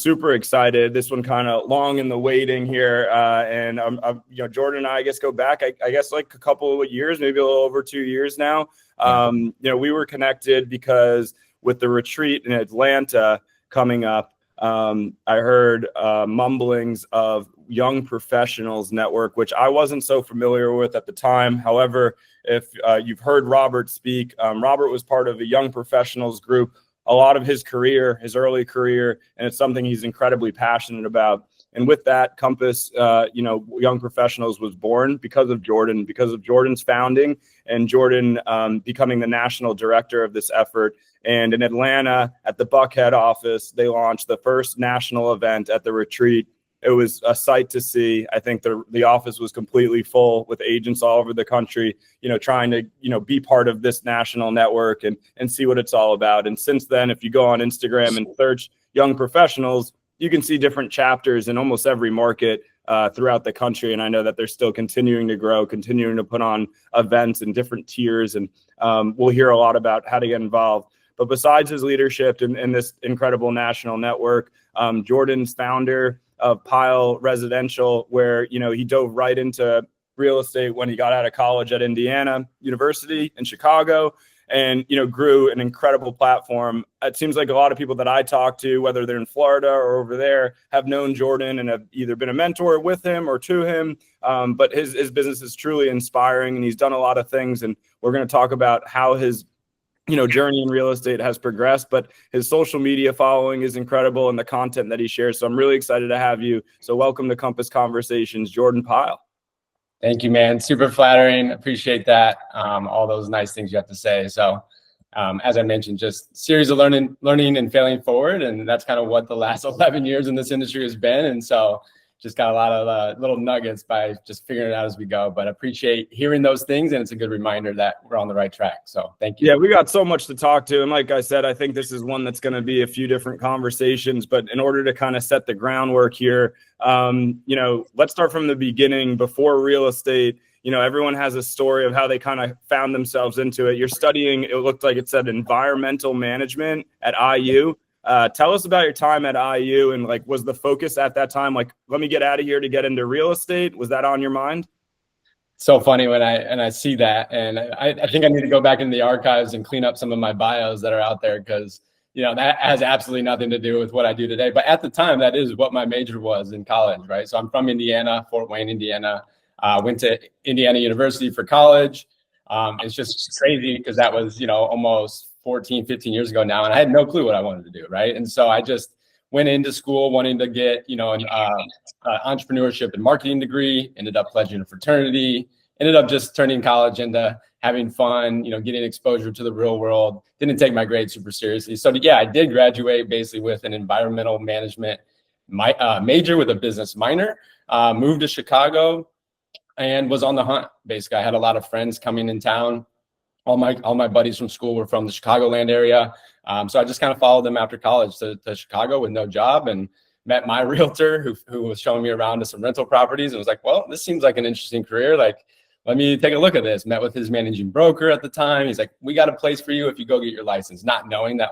super excited. This one kind of long in the waiting here. And Jordan and I guess go back, I guess like a couple of years, maybe a little over 2 years now. We were connected because with the retreat in Atlanta coming up, I heard mumblings of Young Professionals Network, which I wasn't so familiar with at the time. However, if you've heard Robert speak, Robert was part of a Young Professionals group a lot of his career, his early career, and it's something he's incredibly passionate about. And with that, Compass, Young Professionals was born because of Jordan, because of Jordan's founding and Jordan becoming the national director of this effort. And in Atlanta, at the Buckhead office, they launched the first national event at the retreat. It was a sight to see. I think the office was completely full with agents all over the country, trying to, be part of this national network and see what it's all about. And since then, if you go on Instagram and search Young Professionals, you can see different chapters in almost every market throughout the country. And I know that they're still continuing to grow, continuing to put on events in different tiers. And we'll hear a lot about how to get involved. But besides his leadership in this incredible national network, Jordan's founder of Pyle Residential, where, he dove right into real estate when he got out of college at Indiana University in Chicago and, grew an incredible platform. It seems like a lot of people that I talk to, whether they're in Florida or over there, have known Jordan and have either been a mentor with him or to him. But his business is truly inspiring and he's done a lot of things. And we're going to talk about how his journey in real estate has progressed, but his social media following is incredible and the content that he shares. So I'm really excited to have you. So welcome to Compass Conversations, Jordan Pyle. Thank you, man. Super flattering. Appreciate that. All those nice things you have to say. So as I mentioned, just series of learning and failing forward. And that's kind of what the last 11 years in this industry has been. And so just got a lot of little nuggets by just figuring it out as we go, but appreciate hearing those things. And it's a good reminder that we're on the right track. So thank you. Yeah, we got so much to talk to. And like I said, I think this is one that's going to be a few different conversations, but in order to kind of set the groundwork here, let's start from the beginning. Before real estate, everyone has a story of how they kind of found themselves into it. You're studying, it looked like it said environmental management at IU. Tell us about your time at IU and was the focus at that time, let me get out of here to get into real estate? Was that on your mind? So funny when I see that. And I think I need to go back into the archives and clean up some of my bios that are out there because, that has absolutely nothing to do with what I do today. But at the time, that is what my major was in college, right? So I'm from Indiana, Fort Wayne, Indiana. Went to Indiana University for college. It's just crazy because that was, almost 14, 15 years ago now. And I had no clue what I wanted to do. Right. And so I just went into school wanting to get, an entrepreneurship and marketing degree, ended up pledging a fraternity, ended up just turning college into having fun, getting exposure to the real world. Didn't take my grades super seriously. So yeah, I did graduate basically with an environmental management major with a business minor, moved to Chicago and was on the hunt. Basically, I had a lot of friends coming in town. All my buddies from school were from the Chicagoland area. So I just kind of followed them after college to Chicago with no job and met my realtor who was showing me around to some rental properties and was like, well, this seems like an interesting career. Let me take a look at this. Met with his managing broker at the time. He's like, we got a place for you if you go get your license. Not knowing that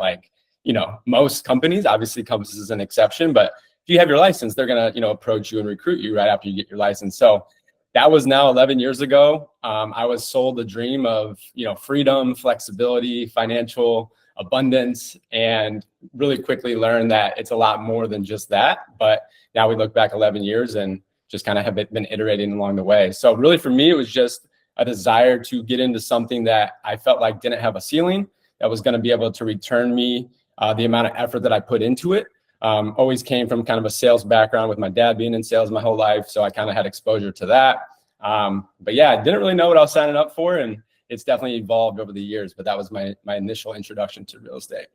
most companies, obviously Compass is an exception, but if you have your license, they're going to, approach you and recruit you right after you get your license. So that was now 11 years ago. I was sold the dream of, freedom, flexibility, financial abundance, and really quickly learned that it's a lot more than just that. But now we look back 11 years and just kind of have been iterating along the way. So really for me, it was just a desire to get into something that I felt like didn't have a ceiling, that was going to be able to return me the amount of effort that I put into it. Always came from kind of a sales background with my dad being in sales my whole life. So I kind of had exposure to that. But yeah, I didn't really know what I was signing up for. And it's definitely evolved over the years. But that was my initial introduction to real estate.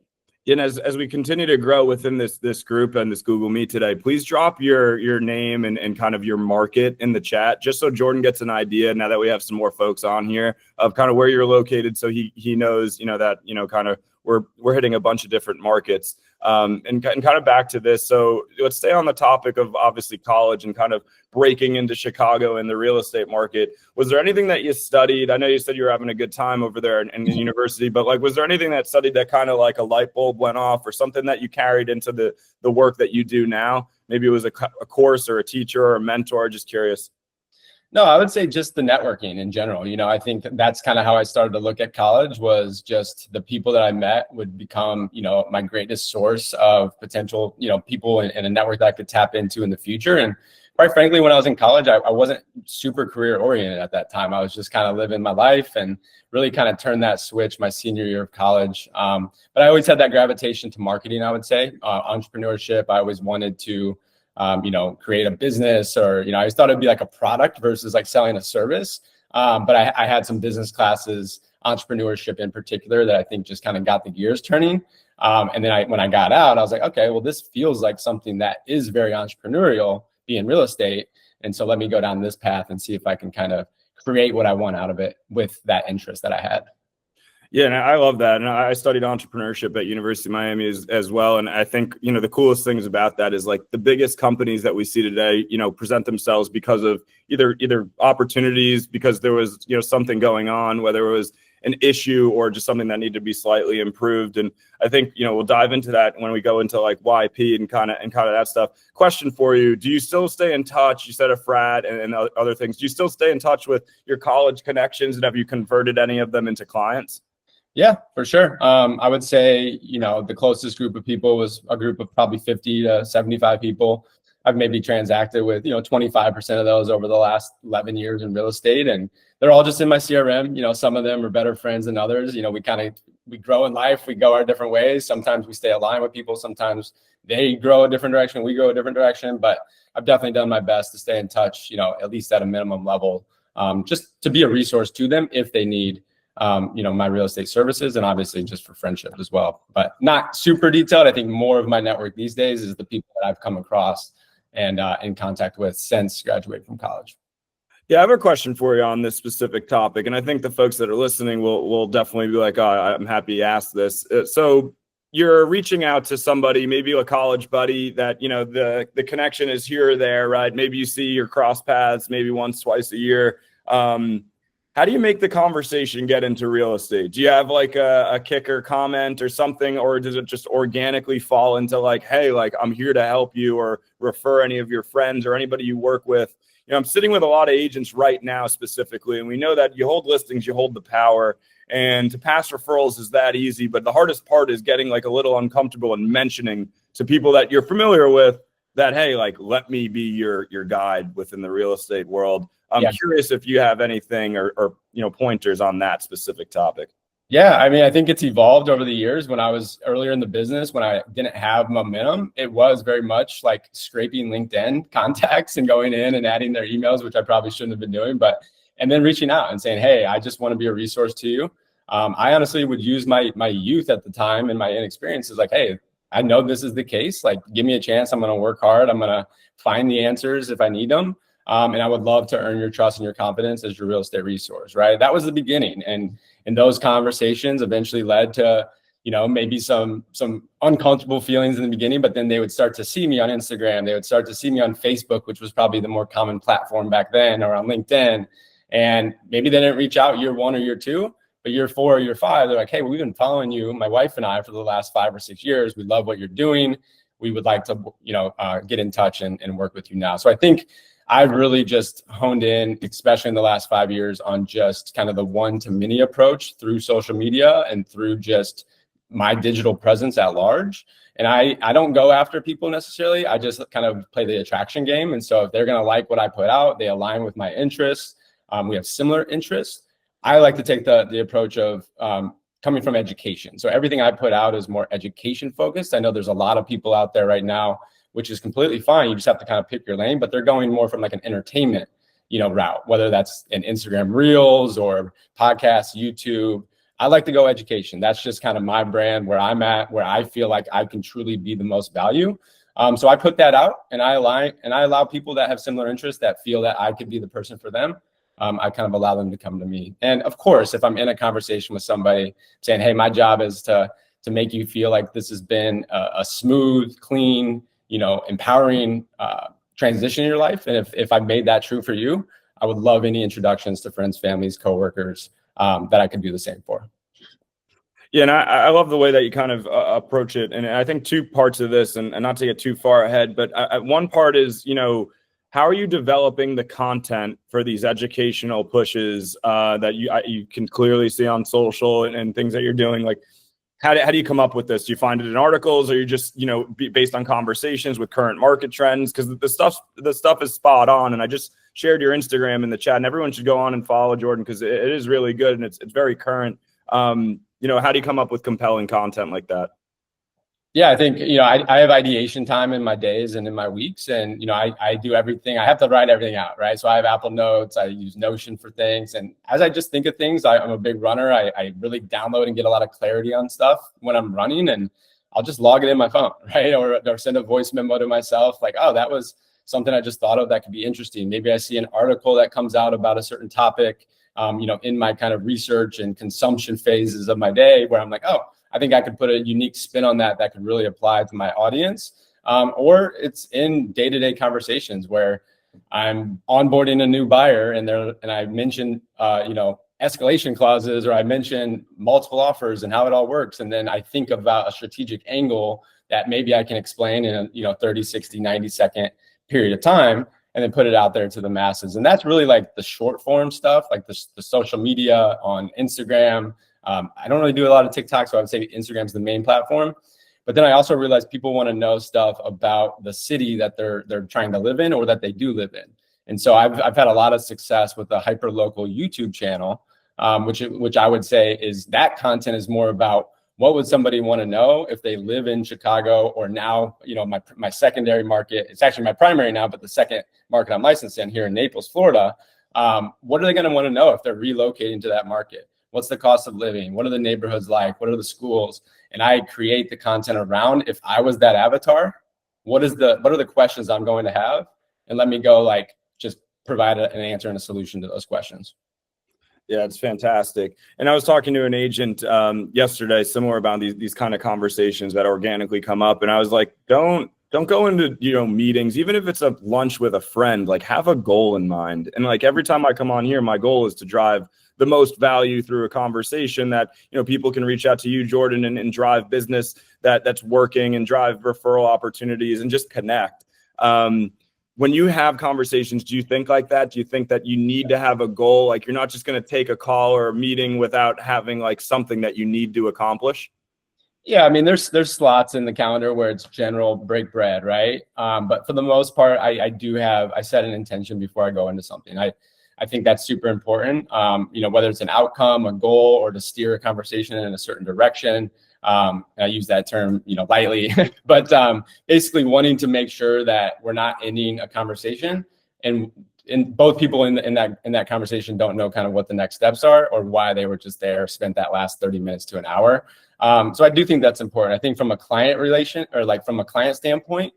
And as we continue to grow within this group and this Google Meet today, please drop your name and kind of your market in the chat, just so Jordan gets an idea now that we have some more folks on here of kind of where you're located. So he knows, that, kind of we're hitting a bunch of different markets. And kind of back to this. So let's stay on the topic of obviously college and kind of breaking into Chicago in the real estate market. Was there anything that you studied? I know you said you were having a good time over there in the university, but like, was there anything that studied that kind of like a light bulb went off, or something that you carried into the work that you do now? Maybe it was a course or a teacher or a mentor. Just curious. No, I would say just the networking in general. I think that's kind of how I started to look at college, was just the people that I met would become, my greatest source of potential, people in a network that I could tap into in the future. And quite frankly, when I was in college, I wasn't super career oriented at that time. I was just kind of living my life, and really kind of turned that switch my senior year of college. But I always had that gravitation to marketing, I would say, entrepreneurship. I always wanted to create a business, or, I always thought it'd be like a product versus like selling a service. But I had some business classes, entrepreneurship in particular, that I think just kind of got the gears turning. And then when I got out, I was like, okay, well, this feels like something that is very entrepreneurial, being real estate. And so let me go down this path and see if I can kind of create what I want out of it with that interest that I had. Yeah, and I love that. And I studied entrepreneurship at University of Miami as well. And I think, the coolest things about that is like the biggest companies that we see today, present themselves because of either opportunities, because there was, something going on, whether it was an issue or just something that needed to be slightly improved. And I think, we'll dive into that when we go into like YP and kind of that stuff. Question for you. Do you still stay in touch? You said a frat and other things. Do you still stay in touch with your college connections, and have you converted any of them into clients? Yeah, for sure. I would say, the closest group of people was a group of probably 50 to 75 people. I've maybe transacted with, 25% of those over the last 11 years in real estate. And they're all just in my CRM. Some of them are better friends than others. We grow in life, we go our different ways. Sometimes we stay aligned with people. Sometimes they grow a different direction, we go a different direction. But I've definitely done my best to stay in touch, at least at a minimum level, just to be a resource to them if they need my real estate services, and obviously just for friendship as well, but not super detailed. I think more of my network these days is the people that I've come across and in contact with since graduating from college. Yeah, I have a question for you on this specific topic, and I think the folks that are listening will definitely be like, oh, I'm happy you asked this. So you're reaching out to somebody, maybe a college buddy that, the connection is here or there, right? Maybe you see your cross paths maybe once, twice a year. How do you make the conversation get into real estate? Do you have like a kicker comment or something, or does it just organically fall into like, hey, like I'm here to help you, or refer any of your friends or anybody you work with? I'm sitting with a lot of agents right now specifically, and we know that you hold listings, you hold the power, and to pass referrals is that easy. But the hardest part is getting like a little uncomfortable and mentioning to people that you're familiar with that, hey, like, let me be your guide within the real estate world. I'm curious if you have anything or pointers on that specific topic. Yeah, I mean, I think it's evolved over the years. When I was earlier in the business, when I didn't have momentum, it was very much like scraping LinkedIn contacts and going in and adding their emails, which I probably shouldn't have been doing, and then reaching out and saying, hey, I just want to be a resource to you. I honestly would use my youth at the time and my inexperience is like, hey, I know this is the case. Like, give me a chance. I'm going to work hard. I'm going to find the answers if I need them. And I would love to earn your trust and your confidence as your real estate resource, right? That was the beginning. And those conversations eventually led to, maybe some uncomfortable feelings in the beginning, but then they would start to see me on Instagram. They would start to see me on Facebook, which was probably the more common platform back then, or on LinkedIn. And maybe they didn't reach out year 1 or year 2, but year 4 or year 5, they're like, hey, we've been following you, my wife and I, for the last 5 or 6 years. We love what you're doing. We would like to, get in touch and work with you now. So I think I've really just honed in, especially in the last 5 years, on just kind of the one-to-many approach through social media and through just my digital presence at large. And I don't go after people necessarily. I just kind of play the attraction game. And so if they're going to like what I put out, they align with my interests. We have similar interests. I like to take the approach of coming from education. So everything I put out is more education focused. I know there's a lot of people out there right now, which is completely fine. You just have to kind of pick your lane, but they're going more from like an entertainment, route, whether that's in Instagram Reels or podcasts, YouTube. I like to go education. That's just kind of my brand, where I'm at, where I feel like I can truly be the most value. So I put that out, and I allow people that have similar interests, that feel that I could be the person for them. I kind of allow them to come to me. And of course, if I'm in a conversation with somebody saying, hey, my job is to to make you feel like this has been a smooth, clean, empowering transition in your life. And if I made that true for you, I would love any introductions to friends, families, coworkers that I could do the same for. Yeah, and I love the way that you kind of approach it. And I think two parts of this, and not to get too far ahead, but one part is, how are you developing the content for these educational pushes that you can clearly see on social and things that you're doing? Like, how do you come up with this? Do you find it in articles, or you just, based on conversations with current market trends? Because the stuff is spot on. And I just shared your Instagram in the chat, and everyone should go on and follow Jordan, because it is really good and it's very current. How do you come up with compelling content like that? Yeah, I think, I have ideation time in my days and in my weeks, and, I do everything. I have to write everything out, right? So I have Apple Notes, I use Notion for things. And as I just think of things, I'm a big runner. I really download and get a lot of clarity on stuff when I'm running, and I'll just log it in my phone, right? Or send a voice memo to myself like, oh, that was something I just thought of that could be interesting. Maybe I see an article that comes out about a certain topic, in my kind of research and consumption phases of my day, where I'm like, oh, I think I could put a unique spin on that could really apply to my audience. Or it's in day-to-day conversations where I'm onboarding a new buyer and I mention, escalation clauses, or I mention multiple offers and how it all works. And then I think about a strategic angle that maybe I can explain in a 30, 60, 90-second period of time, and then put it out there to the masses. And that's really like the short form stuff, like the social media on Instagram. I don't really do a lot of TikTok, so I would say Instagram's the main platform. But then I also realized people want to know stuff about the city that they're trying to live in, or that they do live in. And so I've had a lot of success with the hyper local YouTube channel, which I would say is that content is more about what would somebody want to know if they live in Chicago, or now, my secondary market. It's actually my primary now, but the second market I'm licensed in here in Naples, Florida. What are they going to want to know if they're relocating to that market? What's the cost of living? What are the neighborhoods like? What are the schools? And I create the content around, if I was that avatar, what are the questions I'm going to have? And let me go just provide an answer and a solution to those questions. Yeah, it's fantastic. And I was talking to an agent yesterday, similar about these kind of conversations that organically come up. And I was like, don't go into, meetings, even if it's a lunch with a friend, like have a goal in mind. And like every time I come on here, my goal is to drive the most value through a conversation that, people can reach out to you, Jordan, and drive business that's working, and drive referral opportunities and just connect. When you have conversations, do you think like that? Do you think that you need to have a goal? Like, you're not just going to take a call or a meeting without having like something that you need to accomplish? Yeah, I mean, there's slots in the calendar where it's general break bread, right? But for the most part, I set an intention before I go into something. I think that's super important. Whether it's an outcome, a goal, or to steer a conversation in a certain direction. I use that term, lightly, but basically wanting to make sure that we're not ending a conversation, and both people in that conversation don't know kind of what the next steps are, or why they were just there, spent that last 30 minutes to an hour. So I do think that's important. I think from a client relation, or like from a client standpoint,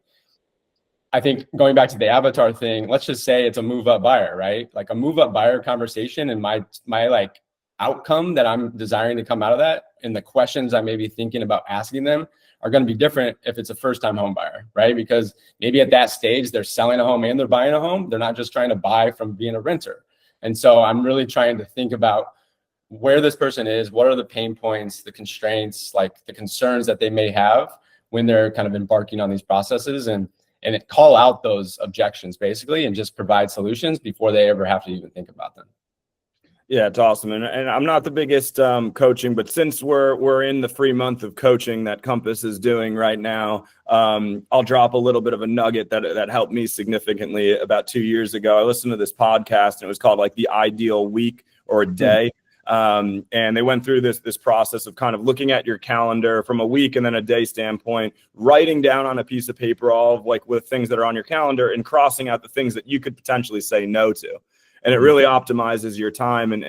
I think going back to the avatar thing, let's just say it's a move up buyer, right? Like a move up buyer conversation, and my like outcome that I'm desiring to come out of that, and the questions I may be thinking about asking them, are going to be different if it's a first time home buyer, right? Because maybe at that stage they're selling a home and they're buying a home. They're not just trying to buy from being a renter. And so I'm really trying to think about where this person is, what are the pain points, the constraints, like the concerns that they may have when they're kind of embarking on these processes, and call out those objections basically, and just provide solutions before they ever have to even think about them. Yeah, it's awesome. And I'm not the biggest coaching, but since we're in the free month of coaching that Compass is doing right now, I'll drop a little bit of a nugget that helped me significantly about 2 years ago. I listened to this podcast, and it was called like The Ideal Week or a Day. And they went through this process of kind of looking at your calendar from a week and then a day standpoint, writing down on a piece of paper all of like with things that are on your calendar, and crossing out the things that you could potentially say no to. And it really optimizes your time and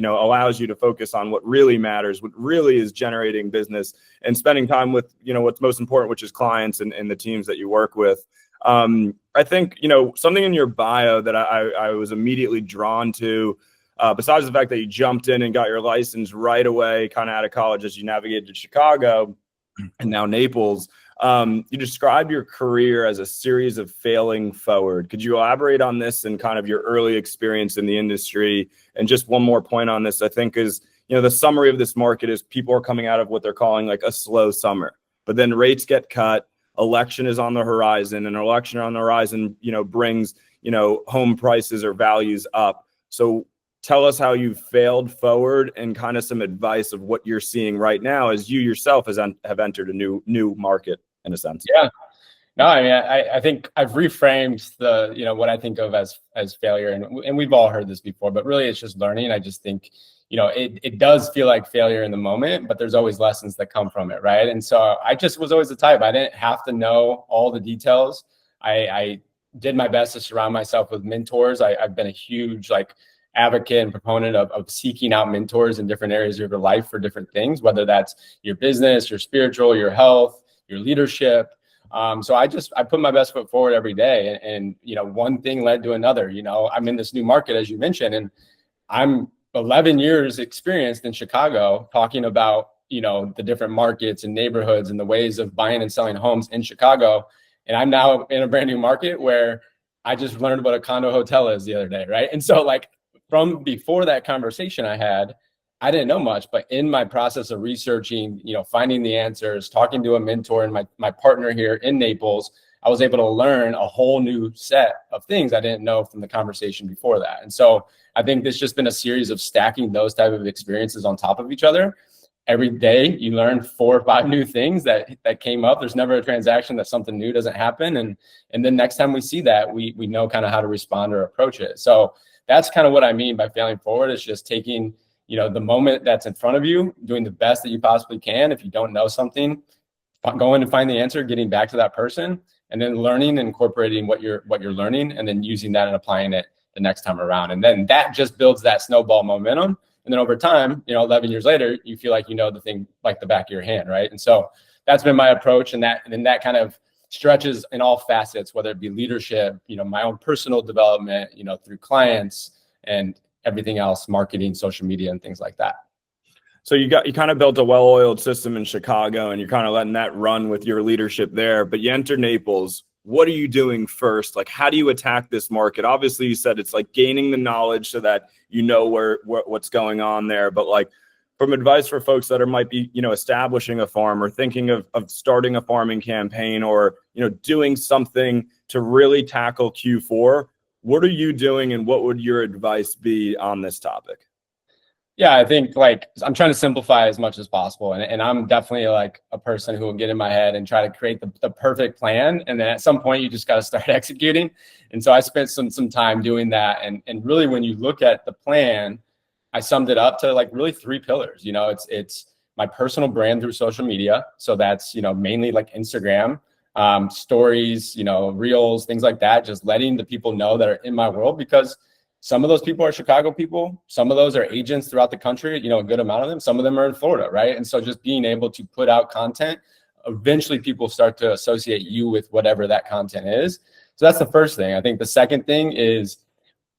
allows you to focus on what really matters, what really is generating business, and spending time with, what's most important, which is clients and the teams that you work with. I think, something in your bio that I was immediately drawn to besides the fact that you jumped in and got your license right away, kind of out of college as you navigated to Chicago and now Naples, you described your career as a series of failing forward. Could you elaborate on this and kind of your early experience in the industry? And just one more point on this, I think is, the summary of this market is people are coming out of what they're calling like a slow summer, but then rates get cut, election is on the horizon, and an election on the horizon, brings, home prices or values up. So tell us how you failed forward and kind of some advice of what you're seeing right now as you yourself have entered a new market in a sense. Yeah. No, I mean, I think I've reframed the, what I think of as failure, and we've all heard this before, but really it's just learning. I just think, it does feel like failure in the moment, but there's always lessons that come from it, right? And so I just was always the type. I didn't have to know all the details. I did my best to surround myself with mentors. I've been a huge advocate and proponent of seeking out mentors in different areas of your life for different things, whether that's your business, your spiritual, your health, your leadership. So I put my best foot forward every day, and one thing led to another. I'm in this new market, as you mentioned, and I'm 11 years experienced in Chicago talking about, the different markets and neighborhoods and the ways of buying and selling homes in Chicago. And I'm now in a brand new market where I just learned what a condo hotel is the other day, right? And so from before that conversation I didn't know much, but in my process of researching, finding the answers, talking to a mentor and my partner here in Naples, I was able to learn a whole new set of things I didn't know from the conversation before that. And so I think it's just been a series of stacking those type of experiences on top of each other. Every day you learn 4 or 5 new things that came up. There's never a transaction that something new doesn't happen. And then next time we see that, we know kind of how to respond or approach it. So that's kind of what I mean by failing forward. It's just taking, the moment that's in front of you, doing the best that you possibly can. If you don't know something, going to find the answer, getting back to that person, and then learning and incorporating what you're learning, and then using that and applying it the next time around. And then that just builds that snowball momentum. And then over time, 11 years later, you feel like the thing like the back of your hand, right? And so that's been my approach, and that kind of stretches in all facets, whether it be leadership, my own personal development, through clients and everything else, marketing, social media, and things like that. So you kind of built a well-oiled system in Chicago, and you're kind of letting that run with your leadership there. But you enter Naples. What are you doing first? How do you attack this market? Obviously, you said it's gaining the knowledge so that what's going on there. But from advice for folks that might be establishing a farm or thinking of starting a farming campaign or doing something to really tackle Q4, what are you doing, and what would your advice be on this topic? Yeah, I think I'm trying to simplify as much as possible. And I'm definitely a person who will get in my head and try to create the perfect plan. And then at some point you just got to start executing. And so I spent some time doing that. And really, when you look at the plan, I summed it up to really 3 pillars. It's my personal brand through social media. So that's, mainly Instagram, stories, reels, things like that, just letting the people know that are in my world, because some of those people are Chicago people. Some of those are agents throughout the country, a good amount of them. Some of them are in Florida, right? And so just being able to put out content, eventually people start to associate you with whatever that content is. So that's the first thing. I think the second thing is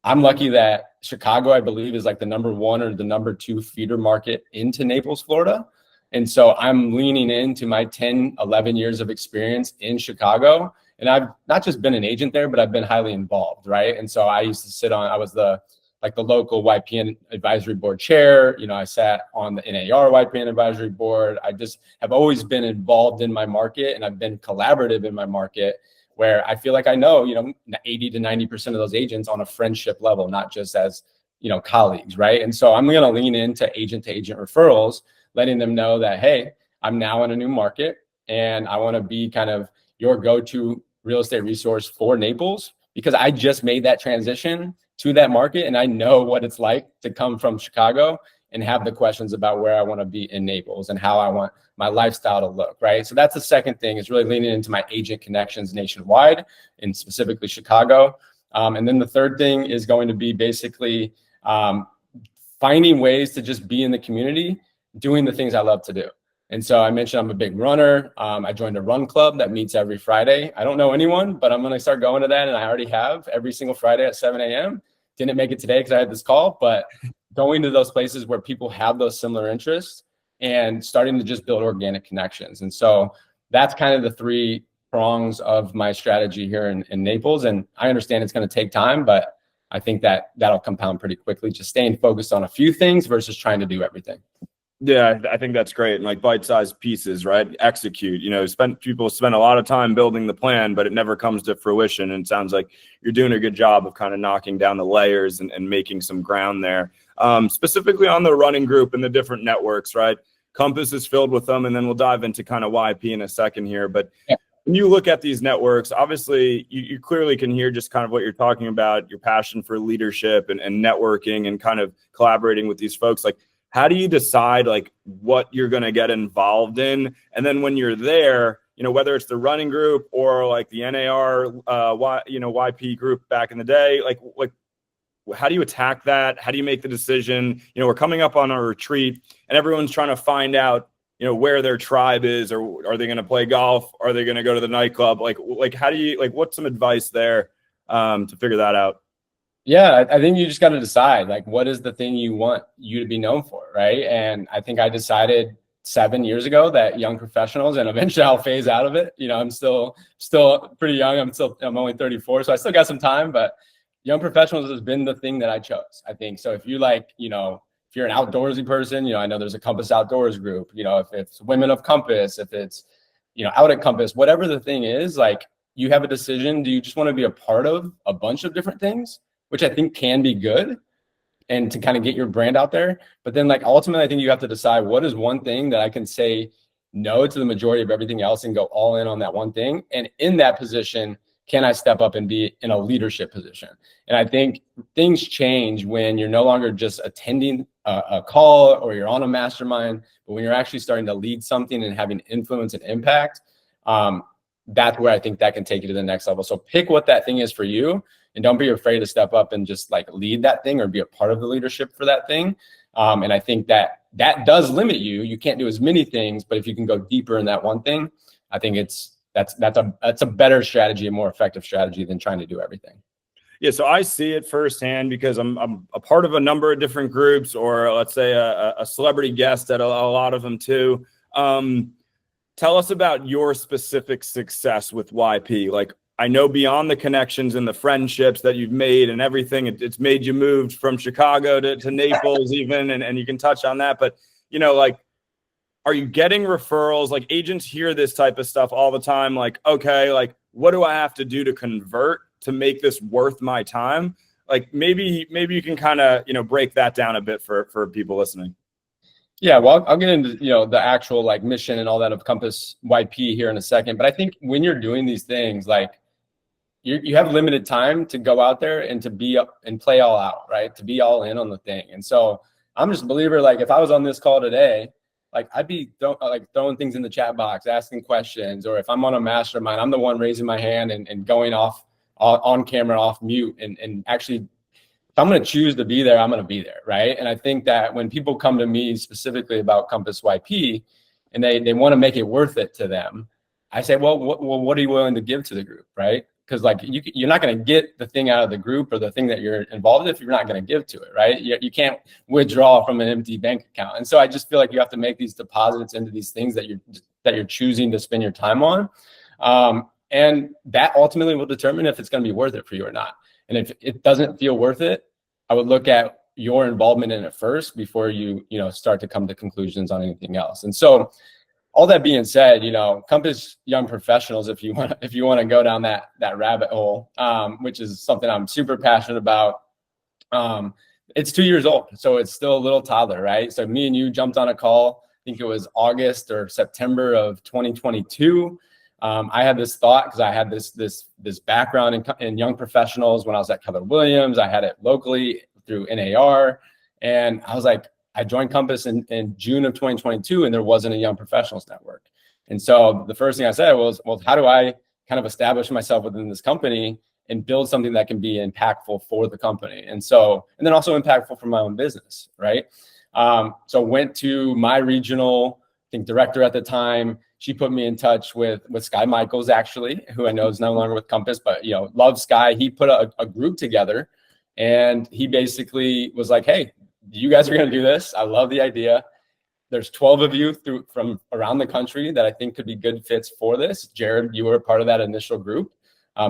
I'm lucky that Chicago, I believe, is the number 1 or the number 2 feeder market into Naples, Florida. And so I'm leaning into my 10, 11 years of experience in Chicago. And I've not just been an agent there, but I've been highly involved, right? And so I used to I was the local YPN advisory board chair. I sat on the NAR YPN advisory board. I just have always been involved in my market, and I've been collaborative in my market, where I feel like I know, 80 to 90% of those agents on a friendship level, not just as, colleagues, right? And so I'm going to lean into agent to agent referrals, letting them know that, hey, I'm now in a new market and I want to be kind of your go-to real estate resource for Naples, because I just made that transition to that market and I know what it's like to come from Chicago and have the questions about where I want to be in Naples and how I want my lifestyle to look, right? So that's the second thing, is really leaning into my agent connections nationwide and specifically Chicago. And then the third thing is going to be basically finding ways to just be in the community, doing the things I love to do. And so I mentioned I'm a big runner. I joined a run club that meets every Friday. I don't know anyone, but I'm going to start going to that. And I already have every single Friday at 7 a.m. didn't make it today because I had this call, but going to those places where people have those similar interests and starting to just build organic connections. And so that's kind of the three prongs of my strategy here in Naples. And I understand it's going to take time, but I think that that'll compound pretty quickly, just staying focused on a few things versus trying to do everything. Yeah, I think that's great. And like bite-sized pieces, right? Execute. People spend a lot of time building the plan, but it never comes to fruition. And it sounds like you're doing a good job of kind of knocking down the layers and making some ground there. Specifically on the running group and the different networks, right? Compass is filled with them, and then we'll dive into kind of YP in a second here. But when you look at these networks, obviously you clearly can hear just kind of what you're talking about, your passion for leadership and networking and kind of collaborating with these folks. Like, how do you decide like what you're going to get involved in? And then when you're there, whether it's the running group or like the NAR, YP group back in the day, like how do you attack that? How do you make the decision? We're coming up on a retreat and everyone's trying to find out, where their tribe is, or are they going to play golf? Are they going to go to the nightclub? Like, how do you, what's some advice there to figure that out? Yeah, I think you just got to decide, like, what is the thing you want you to be known for, right? And I think I decided 7 years ago that young professionals, and eventually I'll phase out of it. I'm still pretty young. I'm only 34, so I still got some time, but young professionals has been the thing that I chose, I think. So if you if you're an outdoorsy person, I know there's a Compass Outdoors group, if it's Women of Compass, if it's, Out at Compass, whatever the thing is, like, you have a decision. Do you just want to be a part of a bunch of different things, which I think can be good, and to kind of get your brand out there? But then, like, ultimately, I think you have to decide, what is one thing that I can say no to the majority of everything else and go all in on that one thing? And in that position, can I step up and be in a leadership position? And I think things change when you're no longer just attending a call or you're on a mastermind, but when you're actually starting to lead something and having influence and impact. That's where I think that can take you to the next level. So pick what that thing is for you, and don't be afraid to step up and just like lead that thing or be a part of the leadership for that thing. And I think that does limit you. You can't do as many things, but if you can go deeper in that one thing, I think that's a better strategy, a more effective strategy than trying to do everything. Yeah, so I see it firsthand because I'm a part of a number of different groups, or let's say a celebrity guest at a lot of them too. Tell us about your specific success with YP. Like, I know beyond the connections and the friendships that you've made and everything, it's made you move from Chicago to Naples even, and you can touch on that. But, are you getting referrals? Like, agents hear this type of stuff all the time. Like, okay, like, what do I have to do to convert to make this worth my time? Like, maybe you can kind of, break that down a bit for people listening. Yeah, well, I'll get into, the actual like mission and all that of Compass YP here in a second. But I think when you're doing these things, like, you have limited time to go out there and to be up and play all out, right? To be all in on the thing. And so I'm just a believer, like, if I was on this call today, like, I'd be throwing things in the chat box, asking questions, or if I'm on a mastermind, I'm the one raising my hand and going off on camera, off mute, and actually, if I'm going to choose to be there, I'm going to be there, right? And I think that when people come to me specifically about Compass YP and they want to make it worth it to them, I say, well, what are you willing to give to the group, right? Because like you're not going to get the thing out of the group or the thing that you're involved in if you're not going to give to it, right? You can't withdraw from an empty bank account. And so I just feel like you have to make these deposits into these things that you're choosing to spend your time on. And that ultimately will determine if it's going to be worth it for you or not. And if it doesn't feel worth it, I would look at your involvement in it first before you start to come to conclusions on anything else. And so all that being said, Compass Young Professionals, if you want to go down that rabbit hole, which is something I'm super passionate about. It's 2 years old, so it's still a little toddler, right? So me and you jumped on a call. I think it was August or September of 2022. I had this thought because I had this background in young professionals when I was at Keller Williams. I had it locally through NAR, and I was like, I joined Compass in June of 2022, and there wasn't a young professionals network. And so the first thing I said was, well, how do I kind of establish myself within this company and build something that can be impactful for the company? And then also impactful for my own business, right? So went to my regional, I think, director at the time. She put me in touch with Sky Michaels, actually, who I know is no longer with Compass, but love Sky. He put a group together And he basically was like, hey, you guys are going to do this. I love the idea. There's 12 of you from around the country that I think could be good fits for this. Jared, you were a part of that initial group.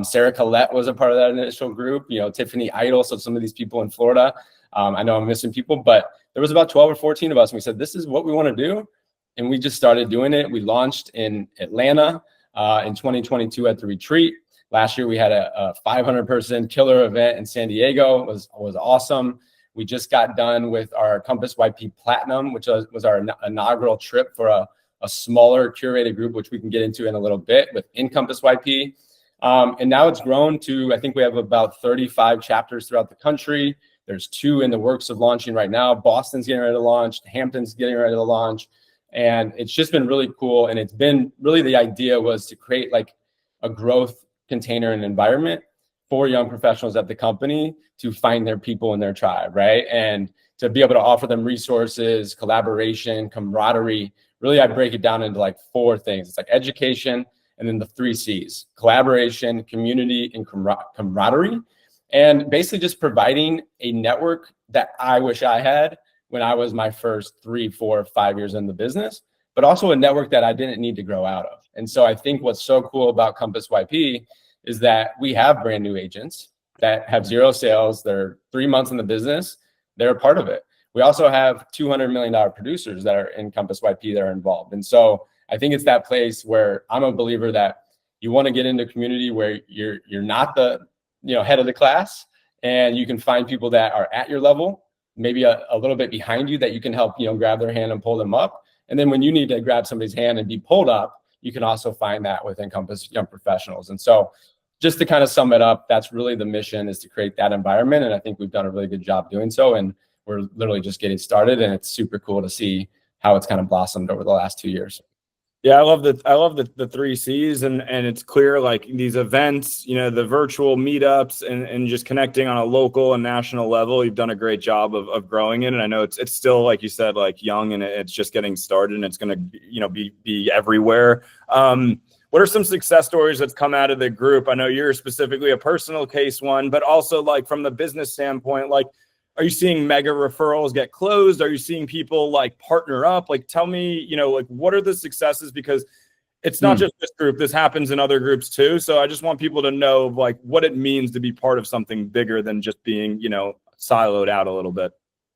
Sarah Collette was a part of that initial group, Tiffany Idle. So some of these people in Florida, I know I'm missing people, but there was about 12 or 14 of us. And we said, this is what we want to do. And we just started doing it. We launched in Atlanta in 2022 at the retreat. Last year, we had a 500-person killer event in San Diego. It was awesome. We just got done with our Compass YP Platinum, which was our inaugural trip for a smaller curated group, which we can get into in a little bit within Compass YP. And now it's grown to, I think we have about 35 chapters throughout the country. There's 2 in the works of launching right now. Boston's getting ready to launch. Hampton's getting ready to launch. And it's just been really cool. And it's been really, the idea was to create like a growth container and environment for young professionals at the company to find their people in their tribe, right? And to be able to offer them resources, collaboration, camaraderie. Really, I break it down into like 4 things. It's like education, and then the 3 C's: collaboration, community, and camaraderie. And basically just providing a network that I wish I had when I was my first 3, 4, 5 years in the business, but also a network that I didn't need to grow out of. And so I think what's so cool about Compass YP is that we have brand new agents that have 0 sales. They're 3 months in the business. They're a part of it. We also have $200 million producers that are in Compass YP that are involved. And so I think it's that place where I'm a believer that you want to get into a community where you're not the head of the class, and you can find people that are at your level, maybe a little bit behind you, that you can help grab their hand and pull them up. And then when you need to grab somebody's hand and be pulled up, you can also find that within Compass Young Professionals. And so just to kind of sum it up, that's really the mission, is to create that environment. And I think we've done a really good job doing so. And we're literally just getting started. And it's super cool to see how it's kind of blossomed over the last 2 years. Yeah, I love the 3 C's, and it's clear, like these events, the virtual meetups and just connecting on a local and national level. You've done a great job of growing it. And I know it's still, like you said, like young, and it's just getting started, and it's going to, be everywhere. What are some success stories that's come out of the group? I know you're specifically a personal case one, but also like from the business standpoint, like, are you seeing mega referrals get closed? Are you seeing people like partner up? Like, tell me, like what are the successes? Because it's not just this group. This happens in other groups too. So I just want people to know like what it means to be part of something bigger than just being, siloed out a little bit.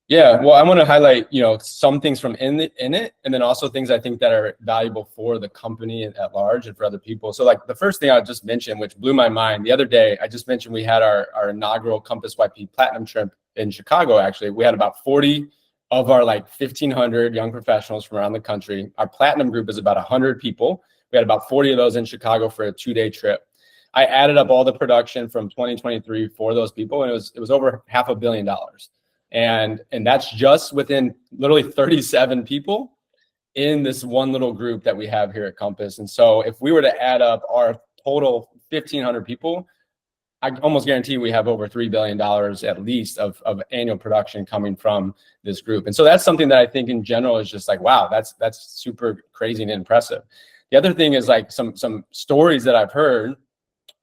Yeah, well, I want to highlight, some things from in it, and then also things I think that are valuable for the company at large and for other people. So like the first thing I just mentioned, which blew my mind the other day, I just mentioned we had our inaugural Compass YP Platinum trip in Chicago. Actually, we had about 40 of our like 1,500 young professionals from around the country. Our Platinum group is about 100 people. We had about 40 of those in Chicago for a 2-day trip. I added up all the production from 2023 for those people, and it was over $500 million. And that's just within literally 37 people in this one little group that we have here at Compass. And so if we were to add up our total 1,500 people, I almost guarantee we have over $3 billion at least of annual production coming from this group. And so that's something that I think in general is just like, wow, that's super crazy and impressive. The other thing is like some stories that I've heard.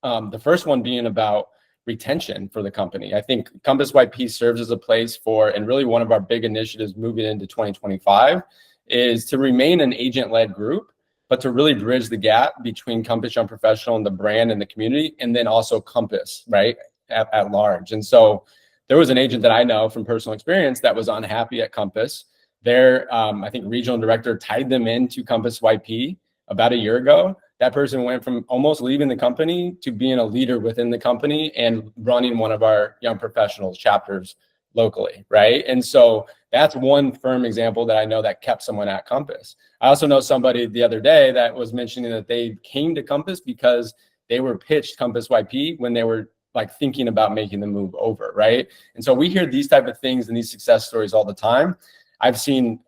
The first one being about retention for the company. I think Compass YP serves as a place for, and really one of our big initiatives moving into 2025 is to remain an agent-led group, but to really bridge the gap between Compass Young Professional and the brand and the community, and then also Compass, right, at large. And so there was an agent that I know from personal experience that was unhappy at Compass. Their, I think, regional director tied them into Compass YP about a year ago. That person went from almost leaving the company to being a leader within the company and running one of our young professionals chapters locally, right? And so that's one firm example that I know that kept someone at Compass. I also know somebody the other day that was mentioning that they came to Compass because they were pitched Compass YP when they were like thinking about making the move over, right? And so we hear these type of things and these success stories all the time. I've seen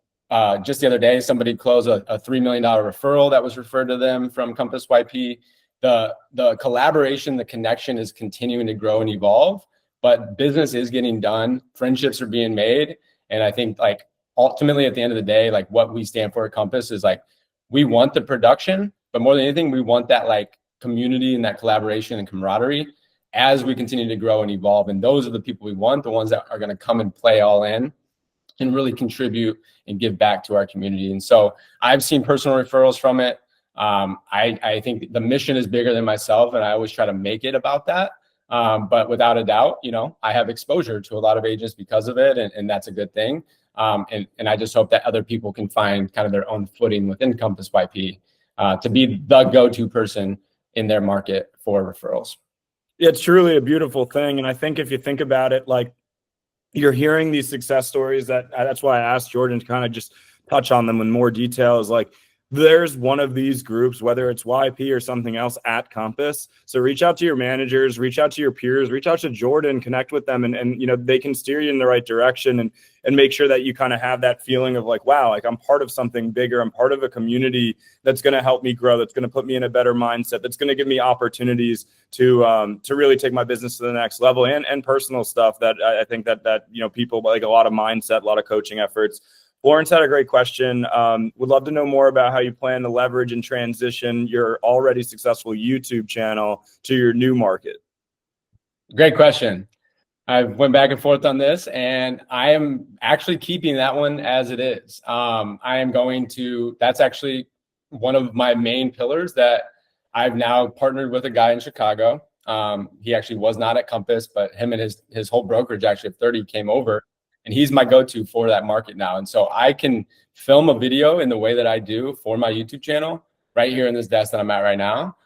just the other day, somebody closed a $3 million referral that was referred to them from Compass YP. The collaboration, the connection is continuing to grow and evolve, but business is getting done. Friendships are being made. And I think like ultimately at the end of the day, like what we stand for at Compass is like, we want the production, but more than anything, we want that like community and that collaboration and camaraderie as we continue to grow and evolve. And those are the people we want, the ones that are going to come and play all in and really contribute and give back to our community. And so I've seen personal referrals from it. I think the mission is bigger than myself, and I always try to make it about that. But without a doubt, you know, I have exposure to a lot of agents because of it, and that's a good thing. And I just hope that other people can find kind of their own footing within Compass YP to be the go-to person in their market for referrals. It's truly a beautiful thing. And I think if you think about it, like, you're hearing these success stories, that's why I asked Jordan to kind of just touch on them in more detail, is like, there's one of these groups, whether it's YP or something else at Compass. So reach out to your managers, reach out to your peers, reach out to Jordan, connect with them, and you know, they can steer you in the right direction and make sure that you kind of have that feeling of like, wow, like I'm part of something bigger. I'm part of a community that's going to help me grow, that's going to put me in a better mindset, that's going to give me opportunities to really take my business to the next level, and personal stuff that I think that you know, people like a lot of mindset, a lot of coaching efforts. Lawrence had a great question. Would love to know more about how you plan to leverage and transition your already successful YouTube channel to your new market. Great question. I went back and forth on this, and I am actually keeping that one as it is. That's actually one of my main pillars that I've now partnered with a guy in Chicago. He actually was not at Compass, but him and his whole brokerage actually at 30 came over. And he's my go-to for that market now. And so I can film a video in the way that I do for my YouTube channel right here in this desk that I'm at right now.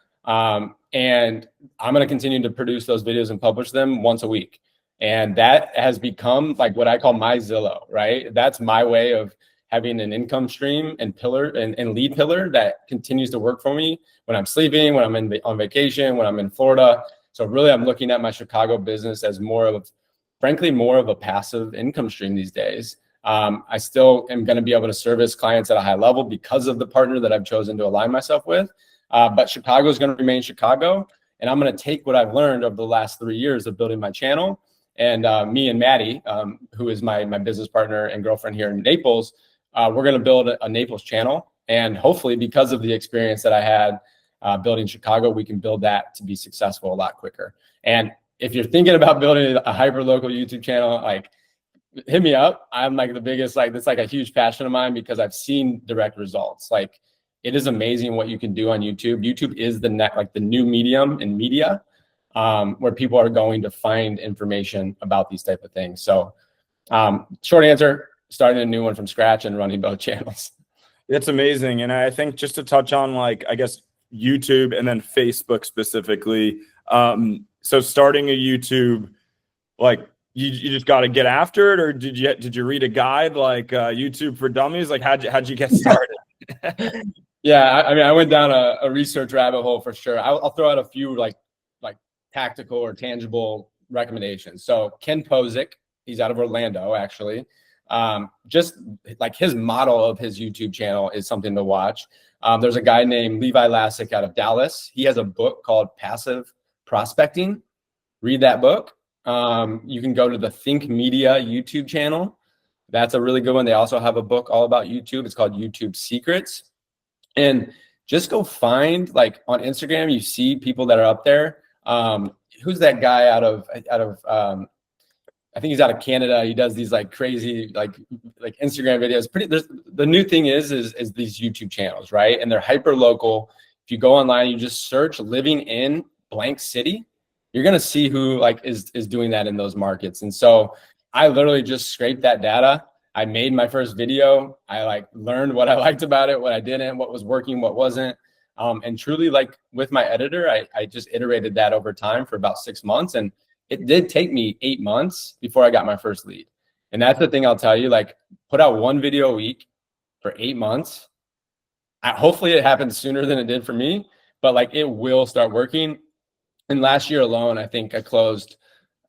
And I'm going to continue to produce those videos and publish them once a week. And that has become like what I call my Zillow, right? That's my way of having an income stream and pillar and lead pillar that continues to work for me when I'm sleeping, when I'm on vacation, when I'm in Florida. So really, I'm looking at my Chicago business as frankly, more of a passive income stream these days. I still am going to be able to service clients at a high level because of the partner that I've chosen to align myself with. But Chicago is going to remain Chicago. And I'm going to take what I've learned over the last 3 years of building my channel. And me and Maddie, who is my business partner and girlfriend here in Naples, we're going to build a Naples channel. And hopefully, because of the experience that I had building Chicago, we can build that to be successful a lot quicker. And if you're thinking about building a hyper local YouTube channel, like, hit me up. I'm like the biggest, like, that's like a huge passion of mine because I've seen direct results. Like, it is amazing what you can do on YouTube. YouTube is the new medium in media where people are going to find information about these type of things. So short answer, starting a new one from scratch and running both channels. It's amazing. And I think just to touch on, like, I guess YouTube and then Facebook specifically, so starting a YouTube, like, you just got to get after it, or did you read a guide like YouTube for Dummies? Like, how'd you get started? Yeah, I mean, I went down a research rabbit hole for sure. I'll throw out a few like tactical or tangible recommendations. So Ken Posick, he's out of Orlando actually. Just like his model of his YouTube channel is something to watch. There's a guy named Levi Lassick out of Dallas. He has a book called Passive Prospecting. Read that book. You can go to the Think Media YouTube channel. That's a really good one. They also have a book all about YouTube. It's called YouTube Secrets. And just go find, like, on Instagram, you see people that are up there. Who's that guy out of I think he's out of Canada. He does these like crazy like Instagram videos. The new thing is these YouTube channels, right? And they're hyper local. If you go online, you just search living in blank city, you're going to see who like is doing that in those markets. And so I literally just scraped that data. I made my first video. I like learned what I liked about it, what I didn't, what was working, what wasn't. And truly, like, with my editor, I just iterated that over time for about 6 months. And it did take me 8 months before I got my first lead. And that's the thing I'll tell you, like, put out one video a week for 8 months. Hopefully it happens sooner than it did for me, but like, it will start working. And last year alone, I think I closed,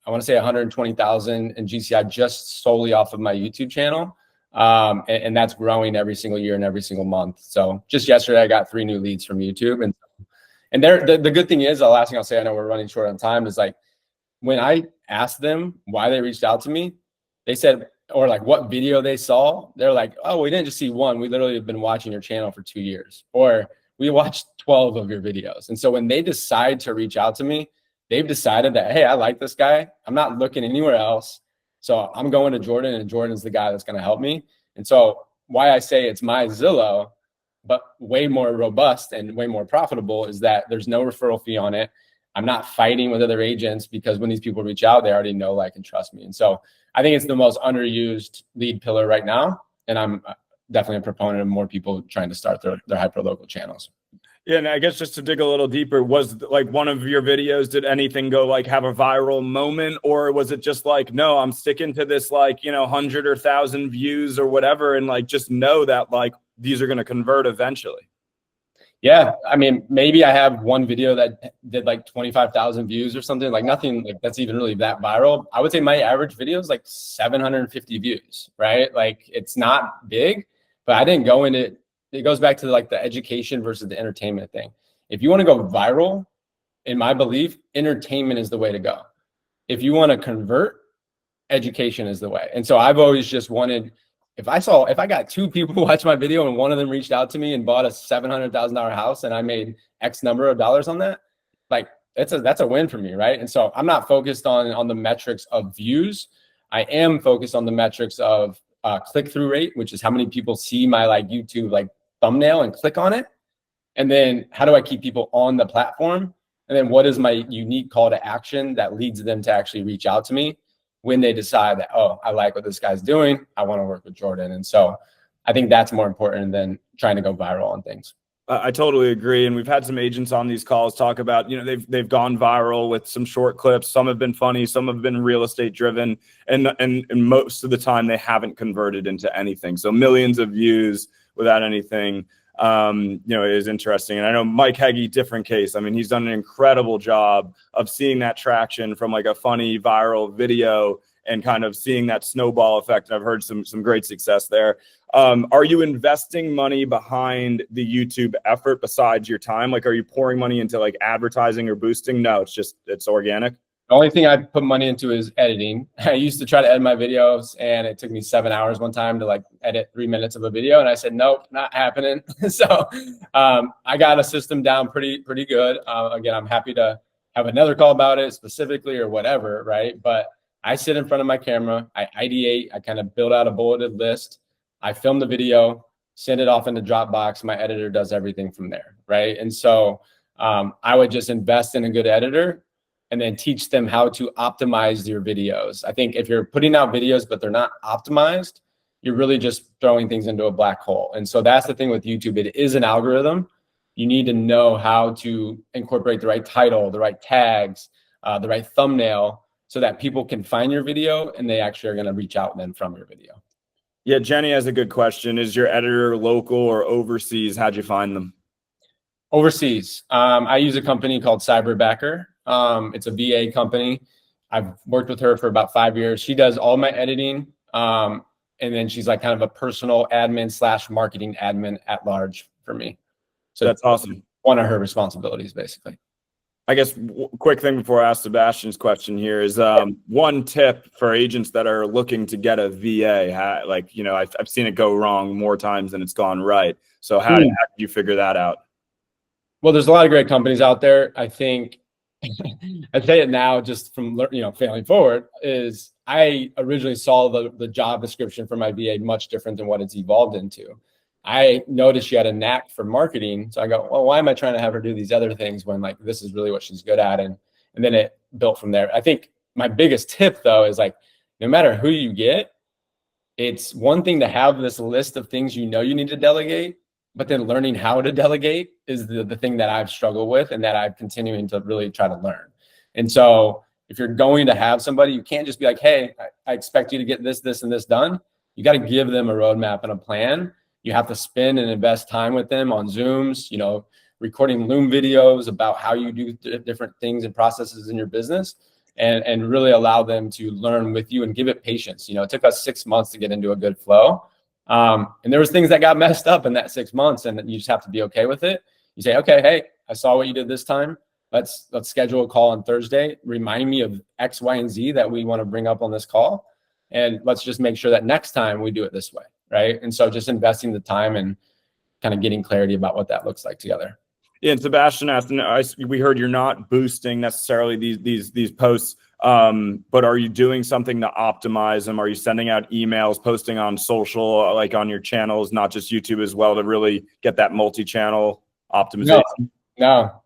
I want to say 120,000 in GCI just solely off of my YouTube channel. And that's growing every single year and every single month. So just yesterday, I got 3 new leads from YouTube. And the good thing is, the last thing I'll say, I know we're running short on time, is like, when I asked them why they reached out to me, they said, or like what video they saw, they're like, oh, we didn't just see one. We literally have been watching your channel for 2 years, or we watched 12 of your videos. And so when they decide to reach out to me, they've decided that, hey, I like this guy. I'm not looking anywhere else. So I'm going to Jordan, and Jordan's the guy that's going to help me. And so why I say it's my Zillow, but way more robust and way more profitable, is that there's no referral fee on it. I'm not fighting with other agents, because when these people reach out, they already know, like, and trust me. And so I think it's the most underused lead pillar right now. And I'm definitely a proponent of more people trying to start their hyperlocal channels. Yeah, and I guess just to dig a little deeper, was like one of your videos, did anything go like have a viral moment, or was it just like, no, I'm sticking to this, like, 100 or 1,000 views or whatever, and like just know that like these are going to convert eventually? Yeah, I mean, maybe I have one video that did like 25,000 views or something, like nothing like that's even really that viral. I would say my average video is like 750 views, right? Like it's not big, but I didn't go into it. It goes back to like the education versus the entertainment thing. If you want to go viral, in my belief, entertainment is the way to go. If you want to convert, education is the way. And so I've always just wanted, if I got 2 people watch my video and one of them reached out to me and bought a $700,000 house and I made X number of dollars on that, like that's a win for me, right? And so I'm not focused on the metrics of views. I am focused on the metrics of click-through rate, which is how many people see my like YouTube like thumbnail and click on it. And then how do I keep people on the platform? And then what is my unique call to action that leads them to actually reach out to me when they decide that, oh, I like what this guy's doing, I want to work with Jordan. And so I think that's more important than trying to go viral on things. I totally agree. And we've had some agents on these calls talk about, they've gone viral with some short clips. Some have been funny, some have been real estate driven, and most of the time they haven't converted into anything. So millions of views without anything, is interesting. And I know Mike Heggie, different case. I mean, he's done an incredible job of seeing that traction from like a funny viral video and kind of seeing that snowball effect. And I've heard some great success there. Are you investing money behind the YouTube effort besides your time? Like, are you pouring money into like advertising or boosting? No, it's organic. The only thing I put money into is editing. I used to try to edit my videos, and it took me 7 hours one time to like edit 3 minutes of a video. And I said, nope, not happening. So I got a system down pretty good. Again, I'm happy to have another call about it specifically or whatever, right? But I sit in front of my camera, I ideate, I kind of build out a bulleted list. I film the video, send it off into Dropbox. My editor does everything from there, right? And so I would just invest in a good editor and then teach them how to optimize your videos. I think if you're putting out videos, but they're not optimized, you're really just throwing things into a black hole. And so that's the thing with YouTube. It is an algorithm. You need to know how to incorporate the right title, the right tags, the right thumbnail, so that people can find your video and they actually are going to reach out then from your video. Yeah, Jenny has a good question. Is your editor local or overseas? How'd you find them? Overseas. I use a company called Cyberbacker. It's a VA company. I've worked with her for about 5 years. She does all my editing. And then she's like kind of a personal admin / marketing admin at large for me. So that's awesome. One of her responsibilities, basically. I guess quick thing before I ask Sebastian's question here is one tip for agents that are looking to get a VA. I've seen it go wrong more times than it's gone right. So how did you figure that out? Well, there's a lot of great companies out there. I think I'd say it now just from failing forward is I originally saw the job description for my VA much different than what it's evolved into. I noticed she had a knack for marketing. So I go, well, why am I trying to have her do these other things when like this is really what she's good at? And then it built from there. I think my biggest tip though is like, no matter who you get, it's one thing to have this list of things you need to delegate, but then learning how to delegate is the thing that I've struggled with and that I'm continuing to really try to learn. And so if you're going to have somebody, you can't just be like, hey, I expect you to get this, and this done. You got to give them a roadmap and a plan. You have to spend and invest time with them on Zooms, recording Loom videos about how you do different things and processes in your business and really allow them to learn with you and give it patience. It took us 6 months to get into a good flow. And there was things that got messed up in that 6 months, and you just have to be okay with it. You say, okay, hey, I saw what you did this time. Let's schedule a call on Thursday. Remind me of X, Y, and Z that we want to bring up on this call. And let's just make sure that next time we do it this way. Right. And so just investing the time and kind of getting clarity about what that looks like together. Yeah, and Sebastian asked, and we heard you're not boosting necessarily these posts, but are you doing something to optimize them? Are you sending out emails, posting on social, like on your channels, not just YouTube as well, to really get that multi-channel optimization? No.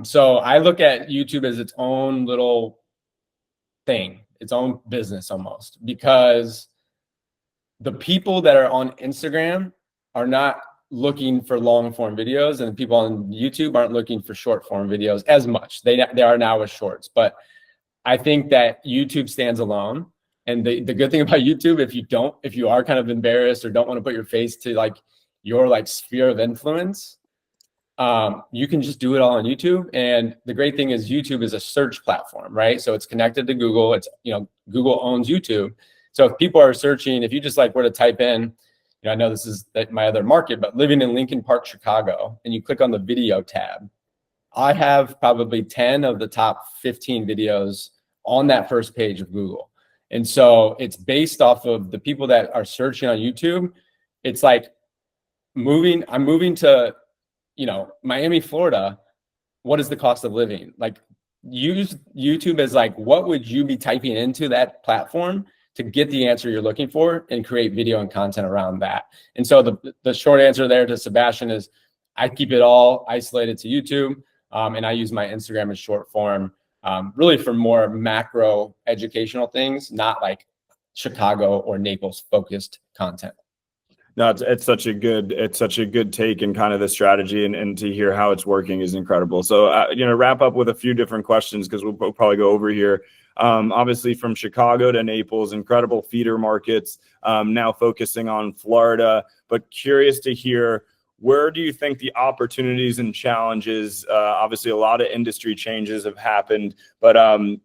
So I look at YouTube as its own little thing, its own business almost, because the people that are on Instagram are not looking for long form videos, and the people on YouTube aren't looking for short form videos as much. They are now with shorts, but I think that YouTube stands alone. And the good thing about YouTube, if you are kind of embarrassed or don't want to put your face to like your like sphere of influence, you can just do it all on YouTube. And the great thing is YouTube is a search platform, right? So it's connected to Google. It's, Google owns YouTube. So if people are searching, if you just like were to type in, I know this is my other market, but living in Lincoln Park, Chicago, and you click on the video tab, I have probably 10 of the top 15 videos on that first page of Google. And so it's based off of the people that are searching on YouTube. It's like I'm moving to, Miami, Florida. What is the cost of living? Like, use YouTube as like, what would you be typing into that platform to get the answer you're looking for and create video and content around that? And so the short answer there to Sebastian is I keep it all isolated to YouTube. And I use my Instagram as short form, really for more macro educational things, not like Chicago or Naples focused content. No, it's such a good take, and kind of the strategy, and to hear how it's working is incredible. So, wrap up with a few different questions, because we'll probably go over here. Obviously from Chicago to Naples, incredible feeder markets, now focusing on Florida, but curious to hear, where do you think the opportunities and challenges, obviously a lot of industry changes have happened, but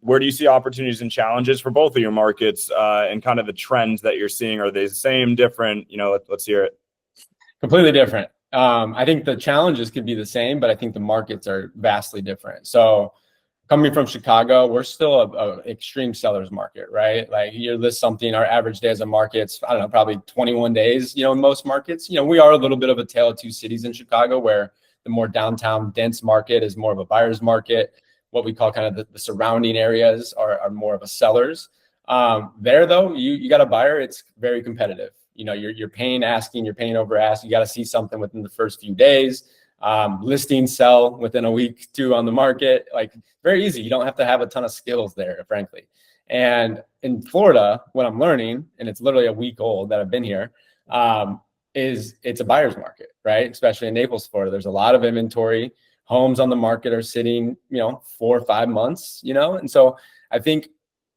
where do you see opportunities and challenges for both of your markets, and kind of the trends that you're seeing? Are they the same, different? Let's hear it. Completely different. I think the challenges could be the same, but I think the markets are vastly different. So coming from Chicago, we're still a extreme seller's market, right? Like, you list something, our average day as a market's, I don't know, probably 21 days, in most markets. We are a little bit of a tale of two cities in Chicago, where the more downtown dense market is more of a buyer's market. What we call kind of the surrounding areas are more of a seller's. There though, you got a buyer, it's very competitive. You're paying asking, you're paying over ask. You got to see something within the first few days. Listings sell within a week, 2 on the market. Like, very easy. You don't have to have a ton of skills there, frankly. And in Florida, what I'm learning, and it's literally a week old that I've been here, is it's a buyer's market, right? Especially in Naples, Florida. There's a lot of inventory. Homes on the market are sitting, 4 or 5 months, and so I think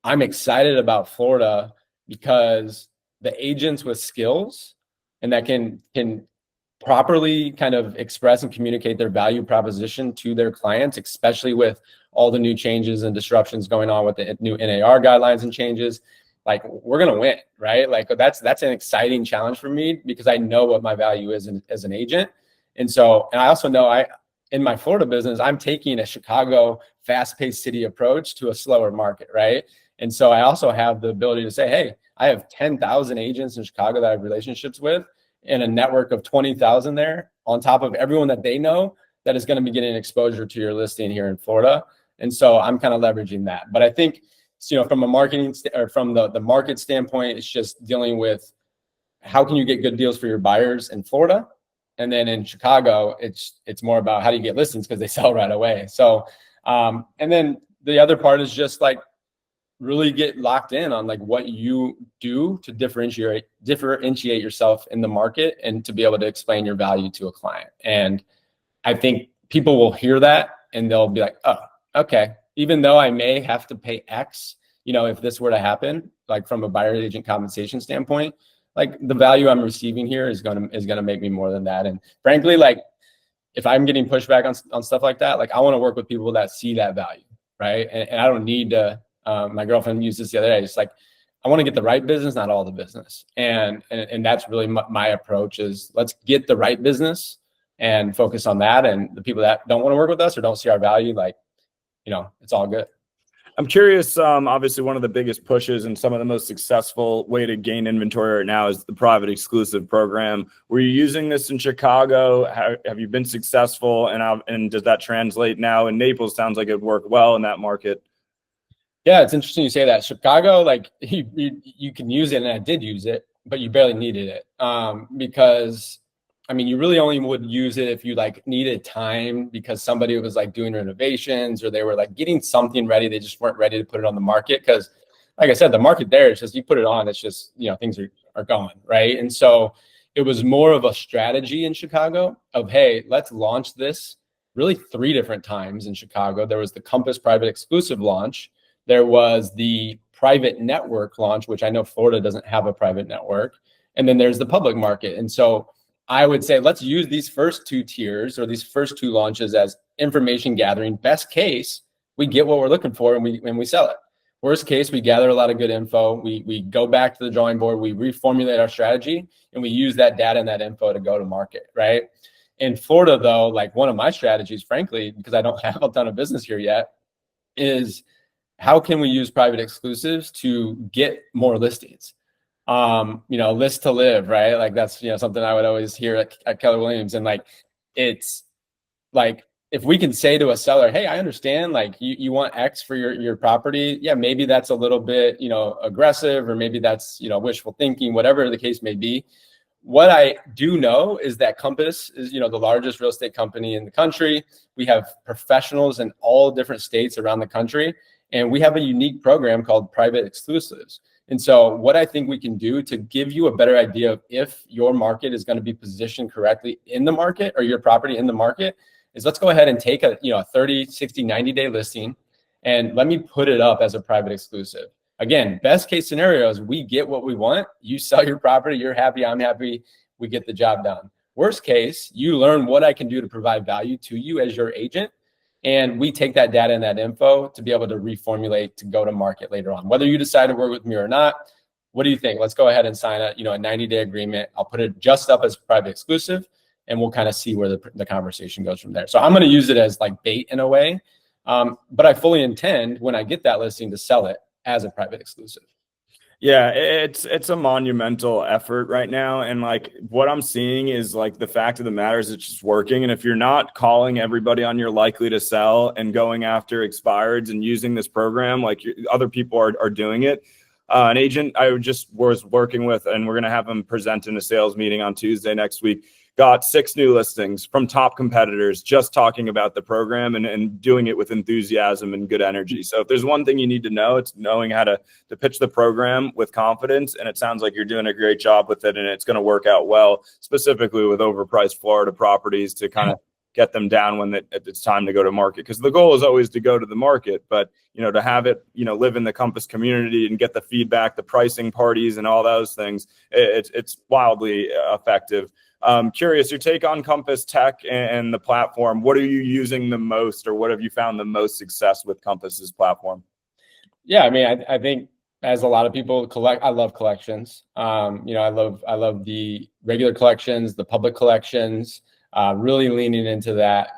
I'm excited about Florida because the agents with skills and that can properly kind of express and communicate their value proposition to their clients, especially with all the new changes and disruptions going on with the new NAR guidelines and changes. Like, we're going to win, right? Like, that's an exciting challenge for me, because I know what my value is as an agent. And I also know in my Florida business, I'm taking a Chicago fast-paced city approach to a slower market, right? And so I also have the ability to say, hey, I have 10,000 agents in Chicago that I have relationships with, and a network of 20,000 there, on top of everyone that they know that is going to be getting exposure to your listing here in Florida. And so I'm kind of leveraging that. But I think, from a marketing or from the market standpoint, it's just dealing with how can you get good deals for your buyers in Florida. And then in Chicago, it's more about how do you get listings, because they sell right away. So, and then the other part is just like really get locked in on like what you do to differentiate yourself in the market, and to be able to explain your value to a client. And I think people will hear that and they'll be like, oh, okay, even though I may have to pay X, if this were to happen, like from a buyer agent compensation standpoint, like the value I'm receiving here is gonna make me more than that. And frankly, like, if I'm getting pushback on stuff like that, like, I want to work with people that see that value, right? And I don't need to. My girlfriend used this the other day. It's like, I want to get the right business, not all the business. And that's really my approach, is let's get the right business and focus on that. And the people that don't want to work with us or don't see our value, like, it's all good. I'm curious, obviously one of the biggest pushes and some of the most successful way to gain inventory right now is the private exclusive program. Were you using this in Chicago? Have you been successful? And does that translate now in Naples? Sounds like it would work well in that market. Yeah, it's interesting you say that. Chicago, like you can use it, and I did use it, but you barely needed it because I mean, you really only would use it if you like needed time because somebody was like doing renovations or they were like getting something ready. They just weren't ready to put it on the market because, like I said, the market there is just you put it on, it's just things are gone, right? And so it was more of a strategy in Chicago of hey, let's launch this really 3 different times in Chicago. There was the Compass private exclusive launch. There was the private network launch, which I know Florida doesn't have a private network. And then there's the public market. And so I would say let's use these first 2 tiers or these first 2 launches as information gathering. Best case, we get what we're looking for and we sell it. Worst case, we gather a lot of good info. We go back to the drawing board, we reformulate our strategy, and we use that data and that info to go to market, right? In Florida, though, like one of my strategies, frankly, because I don't have a ton of business here yet, is how can we use private exclusives to get more listings? List to live, right? Like that's, something I would always hear at Keller Williams. And like, it's like, if we can say to a seller, hey, I understand, like you want X for your property. Yeah, maybe that's a little bit, aggressive, or maybe that's, wishful thinking, whatever the case may be. What I do know is that Compass is, the largest real estate company in the country. We have professionals in all different states around the country. And we have a unique program called Private Exclusives. And so what I think we can do to give you a better idea of if your market is going to be positioned correctly in the market or your property in the market is let's go ahead and take a 30, 60, 90-day listing and let me put it up as a private exclusive. Again, best case scenario is we get what we want. You sell your property, you're happy, I'm happy, we get the job done. Worst case, you learn what I can do to provide value to you as your agent. And we take that data and that info to be able to reformulate to go to market later on. Whether you decide to work with me or not, what do you think? Let's go ahead and sign a 90-day agreement. I'll put it just up as private exclusive, and we'll kind of see where the conversation goes from there. So I'm going to use it as like bait in a way, but I fully intend when I get that listing to sell it as a private exclusive. Yeah, it's a monumental effort right now. And like what I'm seeing is like the fact of the matter is it's just working. And if you're not calling everybody on your likely to sell and going after expireds and using this program, like other people are doing it. An agent I just was working with, and we're going to have him present in a sales meeting on Tuesday next week, got 6 new listings from top competitors just talking about the program and doing it with enthusiasm and good energy. So if there's one thing you need to know, it's knowing how to pitch the program with confidence. And it sounds like you're doing a great job with it, and it's going to work out well, specifically with overpriced Florida properties to kind of get them down when it's time to go to market. Because the goal is always to go to the market, but to have it, live in the Compass community and get the feedback, the pricing parties and all those things, it's wildly effective. Curious, your take on Compass Tech and the platform. What are you using the most, or what have you found the most success with Compass's platform? Yeah, I mean, I think as a lot of people I love collections. I love the regular collections, the public collections, really leaning into that,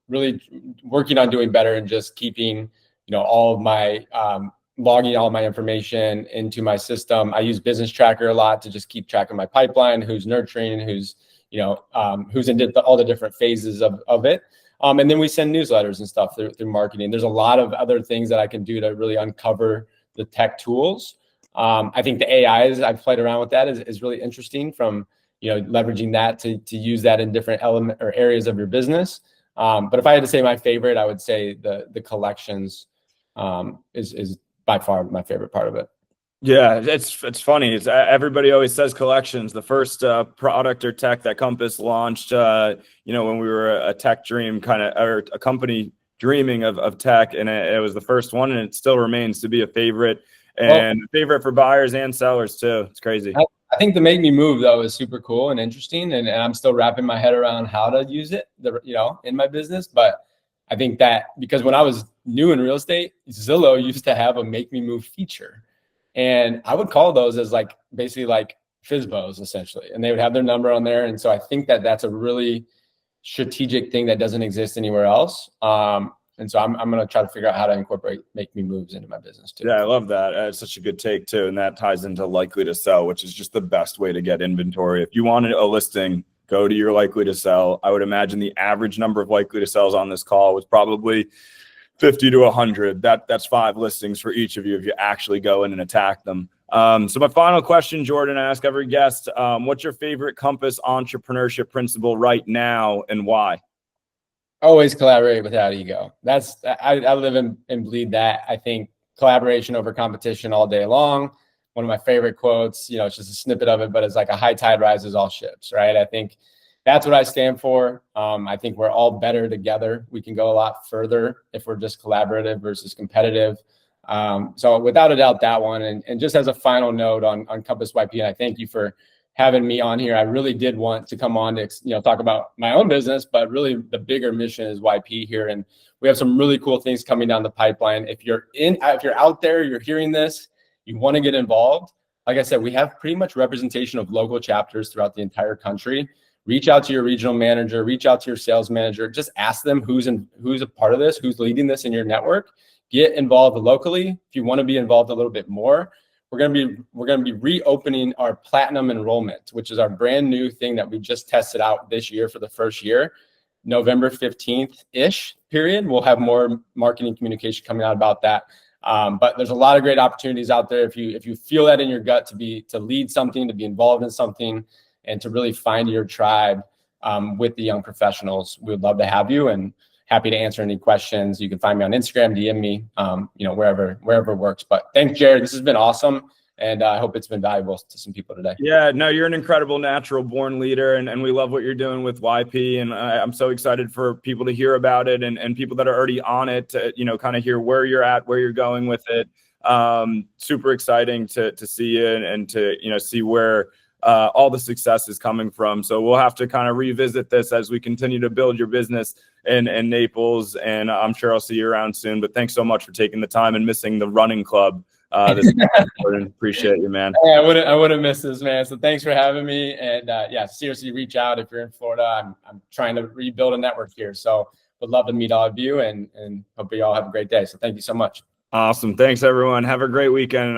really working on doing better and just keeping, all of my, logging all my information into my system. I use Business Tracker a lot to just keep track of my pipeline, who's nurturing, who's in all the different phases of it. And then we send newsletters and stuff through marketing. There's a lot of other things that I can do to really uncover the tech tools. I think the AIs, I've played around with that, is really interesting from, leveraging that to use that in different element or areas of your business. But if I had to say my favorite, I would say the collections is by far my favorite part of it. Yeah, it's funny. Everybody always says collections. The first product or tech that Compass launched, when we were a tech dream or a company dreaming of tech, and it was the first one, and it still remains to be a favorite, and favorite for buyers and sellers too. It's crazy. I think the Make Me Move though is super cool and interesting, and I'm still wrapping my head around how to use it, in my business. But I think that because when I was new in real estate, Zillow used to have a Make Me Move feature. And I would call those as like basically like FSBOs essentially, and they would have their number on there. And so I think that that's a really strategic thing that doesn't exist anywhere else. And And so I'm going to try to figure out how to incorporate Make Me moves into my business too. Yeah, I love that. It's such a good take too. And that ties into likely to sell, which is just the best way to get inventory. If you wanted a listing, go to your likely to sell. I would imagine the average number of likely to sells on this call was probably 50 to 100. That's 5 listings for each of you if you actually go in and attack them. So my final question, Jordan, I ask every guest, what's your favorite Compass entrepreneurship principle right now and why? Always collaborate without ego. I live and bleed that. I think collaboration over competition all day long. One of my favorite quotes, it's just a snippet of it, but it's like a high tide rises all ships, right? I think that's what I stand for. I think we're all better together. We can go a lot further if we're just collaborative versus competitive. So without a doubt, that one. And just as a final note on Compass YP, and I thank you for having me on here. I really did want to come on to talk about my own business, but really the bigger mission is YP here, and we have some really cool things coming down the pipeline. If you're out there, you're hearing this, you want to get involved. Like I said, we have pretty much representation of local chapters throughout the entire country. Reach out to your regional manager, reach out to your sales manager, just ask them who's a part of this, who's leading this in your network. Get involved locally. If you want to be involved a little bit more, we're going to be reopening our platinum enrollment, which is our brand new thing that we just tested out this year for the first year. November 15th-ish period. We'll have more marketing communication coming out about that. But there's a lot of great opportunities out there. If you feel that in your gut to lead something, to be involved in something, and to really find your tribe with the young professionals, we would love to have you, and happy to answer any questions. You can find me on Instagram, DM me, wherever works. But thanks, Jared. This has been awesome. And I hope it's been valuable to some people today. Yeah, no, you're an incredible natural born leader, and we love what you're doing with YP. And I'm so excited for people to hear about it, and people that are already on it to, kind of hear where you're at, where you're going with it. Super exciting to see you and to, see where all the success is coming from. So we'll have to kind of revisit this as we continue to build your business in Naples. And I'm sure I'll see you around soon. But thanks so much for taking the time and missing the running club. Appreciate you, man. Yeah, I wouldn't miss this, man. So thanks for having me. And seriously, reach out if you're in Florida. I'm trying to rebuild a network here. So would love to meet all of you, and hope you all have a great day. So thank you so much. Awesome. Thanks, everyone. Have a great weekend.